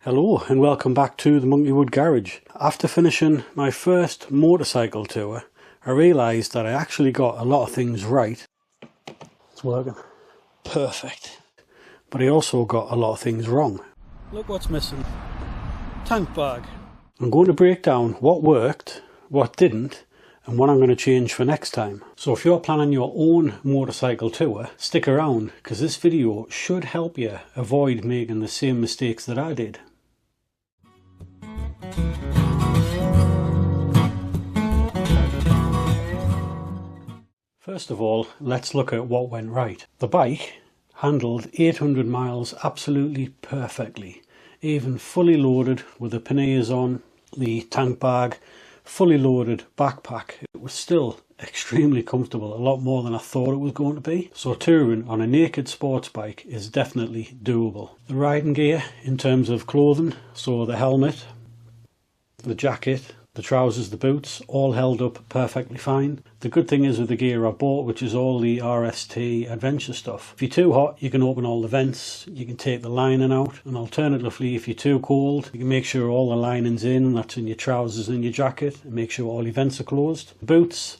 Hello and welcome back to the Monkeywood Garage. After finishing my first motorcycle tour, I realised that I actually got a lot of things right. It's working. Perfect. But I also got a lot of things wrong. Look what's missing. Tank bag. I'm going to break down what worked, what didn't, and what I'm going to change for next time. So if you're planning your own motorcycle tour, stick around because this video should help you avoid making the same mistakes that I did. First of all, let's look at what went right. The bike handled 800 miles absolutely perfectly, even fully loaded with the panniers on, the tank bag, fully loaded backpack. It was still extremely comfortable, a lot more than I thought it was going to be. So touring on a naked sports bike is definitely doable. The riding gear in terms of clothing, so the helmet, the jacket, the trousers, the boots, all held up perfectly fine. The good thing is with the gear I bought, which is all the RST adventure stuff, if you're too hot you can open all the vents, you can take the lining out, and alternatively if you're too cold you can make sure all the lining's in, that's in your trousers and your jacket, and make sure all your vents are closed. The boots,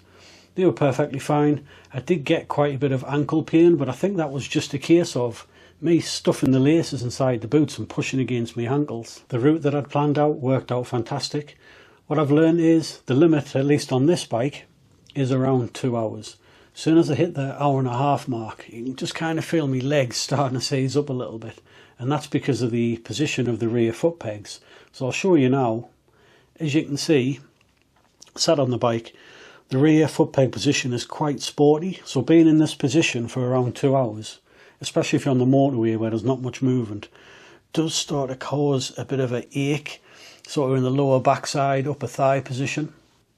they were perfectly fine. I did get quite a bit of ankle pain, but I think that was just a case of me stuffing the laces inside the boots and pushing against my ankles. The route that I'd planned out worked out fantastic. What I've learned is the limit, at least on this bike, is around 2 hours. As soon as I hit the hour-and-a-half mark, you can just kind of feel my legs starting to seize up a little bit. And that's because of the position of the rear foot pegs. So I'll show you now. As you can see, sat on the bike, the rear foot peg position is quite sporty. So being in this position for around 2 hours, especially if you're on the motorway where there's not much movement, does start to cause a bit of an ache, sort of in the lower backside, upper thigh position.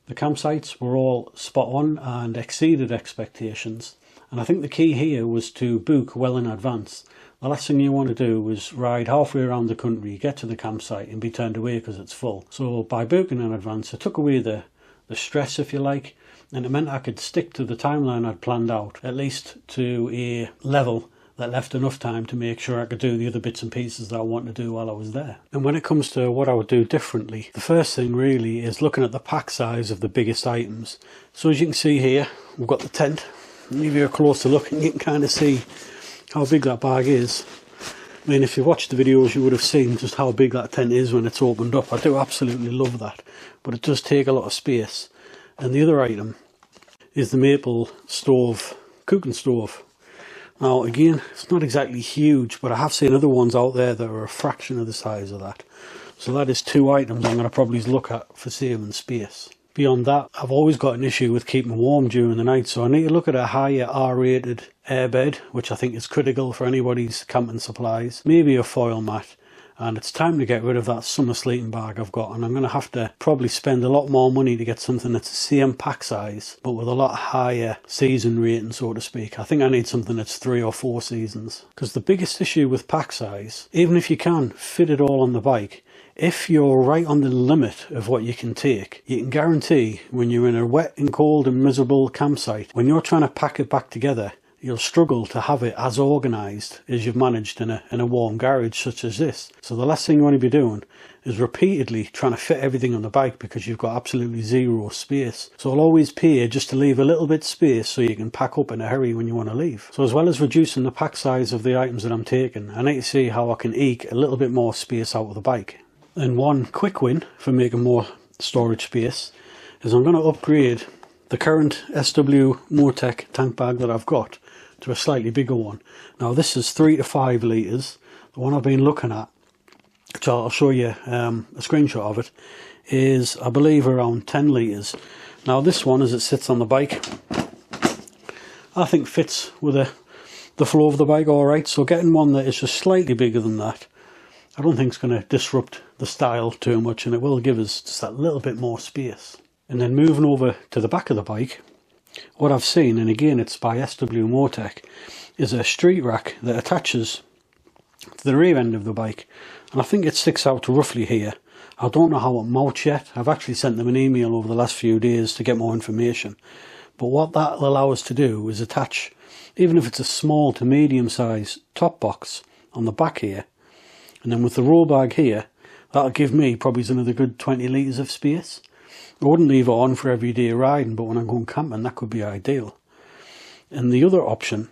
The campsites were all spot on and exceeded expectations, and I think the key here was to book well in advance. The last thing you want to do is ride halfway around the country, get to the campsite and be turned away because it's full. So by booking in advance I took away the stress, if you like, and it meant I could stick to the timeline I'd planned out, at least to a level that left enough time to make sure I could do the other bits and pieces that I wanted to do while I was there. And when it comes to what I would do differently, the first thing really is looking at the pack size of the biggest items. So as you can see here, we've got the tent. I'll give you a closer look and you can kind of see how big that bag is. I mean, if you've watched the videos you would have seen just how big that tent is when it's opened up. I do absolutely love that, but it does take a lot of space. And the other item is the maple stove, cooking stove. Now again, it's not exactly huge, but I have seen other ones out there that are a fraction of the size of that. So that is two items I'm going to probably look at for saving space. Beyond that, I've always got an issue with keeping warm during the night, so I need to look at a higher R-rated airbed, which I think is critical for anybody's camping supplies. Maybe a foil mat. And it's time to get rid of that summer sleeping bag I've got, and I'm going to have to probably spend a lot more money to get something that's the same pack size but with a lot higher season rating, so to speak. I think I need something that's 3 or 4 seasons, because the biggest issue with pack size, even if you can fit it all on the bike, if you're right on the limit of what you can take, you can guarantee when you're in a wet and cold and miserable campsite, when you're trying to pack it back together, you'll struggle to have it as organised as you've managed in a warm garage such as this. So the last thing you want to be doing is repeatedly trying to fit everything on the bike because you've got absolutely zero space. So I'll always pay just to leave a little bit space so you can pack up in a hurry when you want to leave. So as well as reducing the pack size of the items that I'm taking, I need to see how I can eke a little bit more space out of the bike. And one quick win for making more storage space is I'm going to upgrade the current SW Motech tank bag that I've got to a slightly bigger one. Now this is 3 to 5 litres. The one I've been looking at, which I'll show you a screenshot of it, is I believe around 10 litres. Now this one, as it sits on the bike, I think fits with the flow of the bike alright, so getting one that is just slightly bigger than that I don't think it's going to disrupt the style too much, and it will give us just that little bit more space. And then moving over to the back of the bike, what I've seen, and again it's by SW Motech, is a street rack that attaches to the rear end of the bike, and I think it sticks out to roughly here. I don't know how it mounts yet. I've actually sent them an email over the last few days to get more information, but what that will allow us to do is attach, even if it's a small to medium size top box on the back here, and then with the roll bag here That'll give me probably another good 20 litres of space. I wouldn't leave it on for everyday riding, but when I'm going camping, that could be ideal. And the other option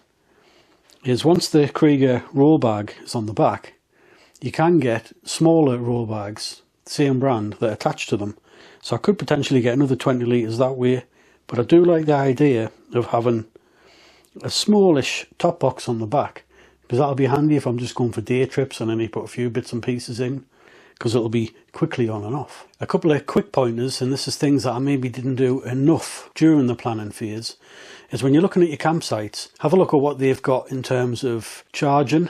is, once the Kreiger roll bag is on the back, you can get smaller roll bags, same brand, that attach to them. So I could potentially get another 20 litres that way, but I do like the idea of having a smallish top box on the back, because that'll be handy if I'm just going for day trips and I need to put a few bits and pieces in, because it'll be quickly on and off. A couple of quick pointers, and this is things that I maybe didn't do enough during the planning phase, is when you're looking at your campsites, have a look at what they've got in terms of charging,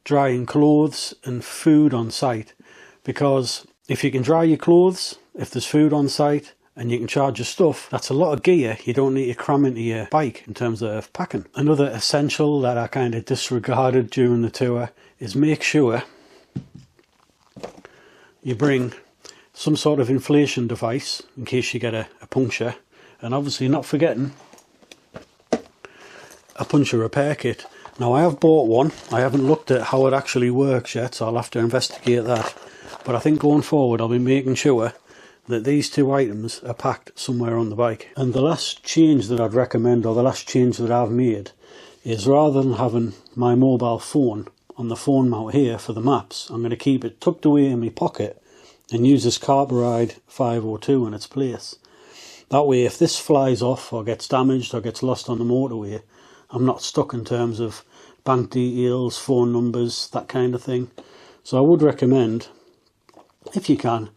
drying clothes and food on site. Because if you can dry your clothes, if there's food on site, and you can charge your stuff, that's a lot of gear you don't need to cram into your bike in terms of packing. Another essential that I kind of disregarded during the tour is make sure you bring some sort of inflation device in case you get a puncture, and obviously not forgetting a puncture repair kit. Now, I have bought one. I haven't looked at how it actually works yet, so I'll have to investigate that. But I think going forward I'll be making sure that these two items are packed somewhere on the bike. And the last change that I'd recommend, or the last change that I've made, is rather than having my mobile phone on the phone mount here for the maps, I'm going to keep it tucked away in my pocket and use this Carberide 502 in its place. That way, if this flies off or gets damaged or gets lost on the motorway, I'm not stuck in terms of bank details, phone numbers, that kind of thing. So I would recommend, if you can,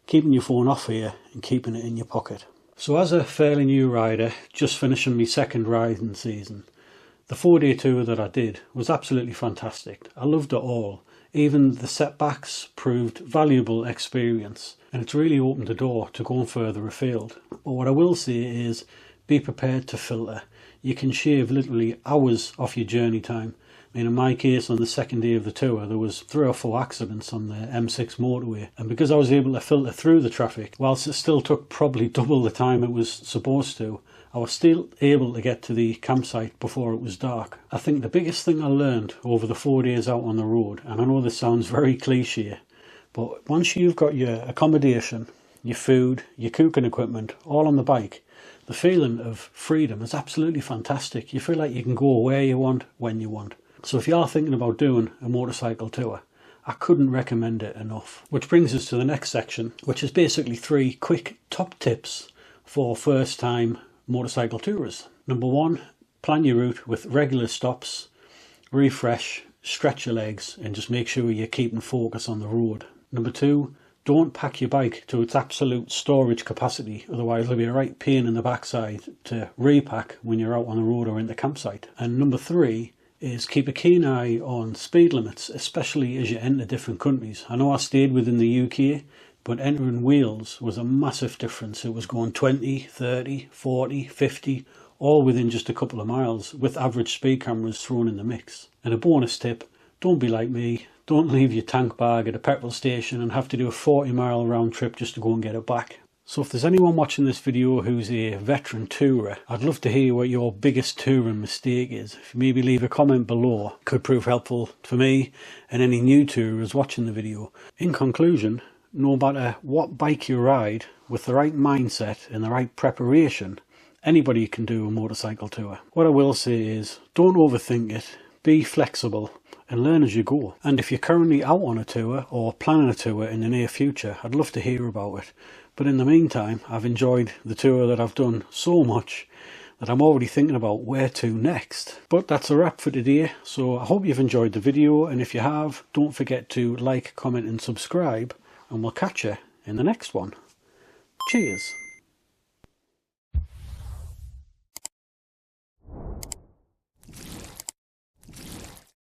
keeping your phone off here and keeping it in your pocket. So as a fairly new rider, just finishing my second riding season, the 4-day tour that I did was absolutely fantastic. I loved it all. Even the setbacks proved valuable experience, and it's really opened the door to going further afield. But what I will say is, be prepared to filter. You can shave literally hours off your journey time. I mean, in my case, on the second day of the tour, there was 3 or 4 accidents on the M6 motorway. And because I was able to filter through the traffic, whilst it still took probably double the time it was supposed to, I was still able to get to the campsite before it was dark. I think the biggest thing I learned over the 4 days out on the road, and I know this sounds very cliche, but once you've got your accommodation, your food, your cooking equipment, all on the bike, the feeling of freedom is absolutely fantastic. You feel like you can go where you want, when you want. So if you are thinking about doing a motorcycle tour, I couldn't recommend it enough. Which brings us to the next section, which is basically 3 quick top tips for first time motorcycle tourers. Number 1, plan your route with regular stops, refresh, stretch your legs, and just make sure you're keeping focus on the road. Number 2, don't pack your bike to its absolute storage capacity, otherwise it'll be a right pain in the backside to repack when you're out on the road or in the campsite. And number 3 is keep a keen eye on speed limits, especially as you enter different countries. I know I stayed within the UK, but entering Wales was a massive difference. It was going 20, 30, 40, 50, all within just a couple of miles, with average speed cameras thrown in the mix. And a bonus tip, don't be like me. Don't leave your tank bag at a petrol station and have to do a 40-mile round trip just to go and get it back. So if there's anyone watching this video who's a veteran tourer, I'd love to hear what your biggest touring mistake is. If you maybe leave a comment below, it could prove helpful for me and any new tourers watching the video. In conclusion, no matter what bike you ride, with the right mindset and the right preparation, anybody can do a motorcycle tour. What I will say is, don't overthink it, be flexible, and learn as you go. And if you're currently out on a tour or planning a tour in the near future, I'd love to hear about it. But in the meantime, I've enjoyed the tour that I've done so much that I'm already thinking about where to next. But that's a wrap for today, so I hope you've enjoyed the video, and if you have, don't forget to like, comment and subscribe, and we'll catch you in the next one. Cheers!